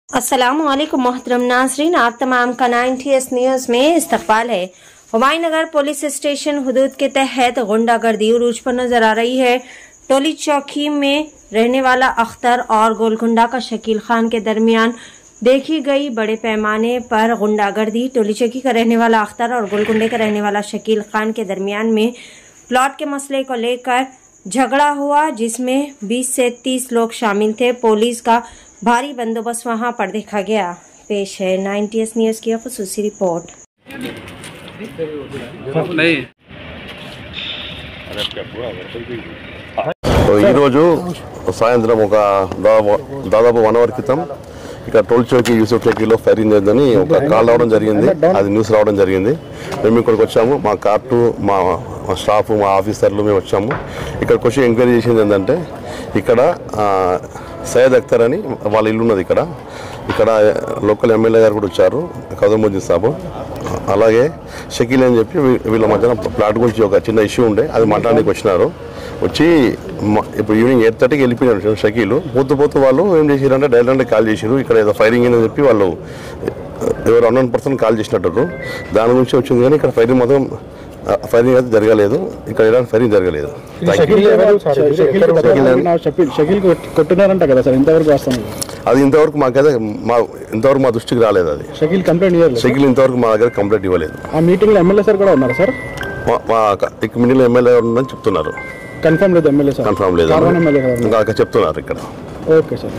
अस्सलामुअलैकुम मोहतरम नाज़रीन, आप तमाम का 90s न्यूज़ में इस्तकबाल है। हुमायूंनगर पुलिस स्टेशन हुदूद के तहत गुंडागर्दी उरूज पर नजर आ रही है। टोली चौकी में रहने वाला अख्तर और गोलकुंडा का शकील खान के दरमियान देखी गई बड़े पैमाने पर गुंडागर्दी। टोली चौकी का रहने वाला अख्तर और गोलकुंडे का रहने वाला शकील खान के दरमियान में प्लॉट के मसले को लेकर झगड़ा हुआ, जिसमें 20 से 30 लोग शामिल थे। पुलिस का भारी बंदोबस्त वहां पर देखा गया। पेश है 90s न्यूज़ की खुसूसी रिपोर्ट। ఈరోజు సాయంత్రం ఒక దాదాపు 1 అవర్ క్రితం ఇక్కడ టోల్ చౌకీ యూసుఫ్ చౌకీలో ఫైరింగ్ జరిగిందని ఒక కాల్ రావడం జరిగింది. అది న్యూస్ రావడం జరిగింది. మేము ఇక్కడికి వచ్చాము, మా కార్టు, మా స్టాఫ్, మా ఆఫీసర్లు మేము వచ్చాము. ఇక్కడికి వచ్చి ఎంక్వైరీ చేసింది ఏంటంటే ఇక్కడ సయ్యద్ అఖ్తర్ అని వాళ్ళ ఇల్లు ఉన్నది. ఇక్కడ లోకల్ ఎమ్మెల్యే గారు కూడా వచ్చారు, కదముద్దీన్ సాబు. అలాగే షకీల్ అని చెప్పి వీళ్ళ మధ్యన ప్లాట్ గురించి ఒక చిన్న ఇష్యూ ఉండే, అది మాట్లాడడానికి వచ్చినారు. వచ్చి ఇప్పుడు ఈవినింగ్ 8:30కి వెళ్ళిపోయినారు షకీలు. పోతూ వాళ్ళు ఏం చేశారంటే డైరెక్ట్ కాల్ చేశారు, ఇక్కడ ఏదో ఫైరింగ్ అని చెప్పి వాళ్ళు ఎవరు అన్నోన్ పర్సన్ కాల్ చేసినట్టు. దాని గురించి వచ్చింది, కానీ ఇక్కడ ఫైరింగ్ మాత్రం ఫైరింగ్ అయితే జరగలేదు. ఇక్కడ ఎలాంటి ఫైరింగ్ జరగలేదు. అది ఇంతవరకు మాకైతే మా దృష్టికి రాలేదు. అది షకీల్ ఇంతవరకు మా దగ్గర కంప్లైంట్ ఇవ్వలేదు. ఆ మీటింగ్ లో ఎమ్మెల్యే సార్ కూడా ఉన్నారు సార్. మా మీటింగ్ లో ఎమ్మెల్యే ఉన్నారని చెప్తున్నారు. కన్ఫర్మ్ లేదు, ఎమ్మెల్యే సార్ కన్ఫర్మ్ లేదు చెప్తున్నారు ఇక్కడ. Okay sir.